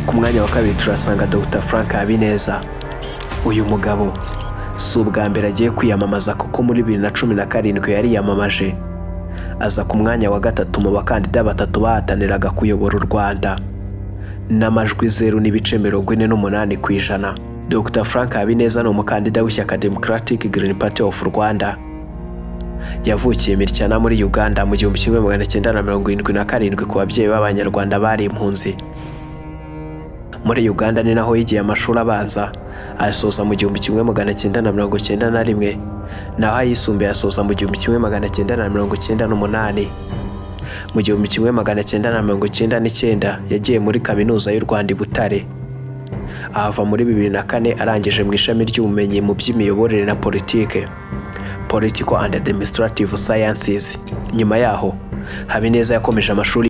Ku mwanya wa kabiri turasanga Dr Frank Habineza. Uyu mugabo si ubwa mbere agiye kwiyamamaza kuko muri 2017 yariyamamaje aza ku mwanya wa gatatu mu bakandida batatu bahataniraga kuyobora u Rwanda n'amajwi 0.48%. Dr Frank Habineza ni umukandida w'ishyaka Democratic Green Party of Rwanda. Yavukiye Miryana muri Uganda mu 1977 ku babyeyi b'Abanyarwanda bari impunzi. Muri Uganda ni naho yigiye amashuri abanza, asoza mu 1991, naho ayisumbuye asoza mu 1998. Mu 1999 yagiye muri kaminuza y'u Rwanda i Butare. Ahava muri 2004 arangije mu ishami ry'ubumenyi mu by'imiyoborere na politike, Political and Administrative Sciences. Nyuma yaho Habineza yakomeje amashuri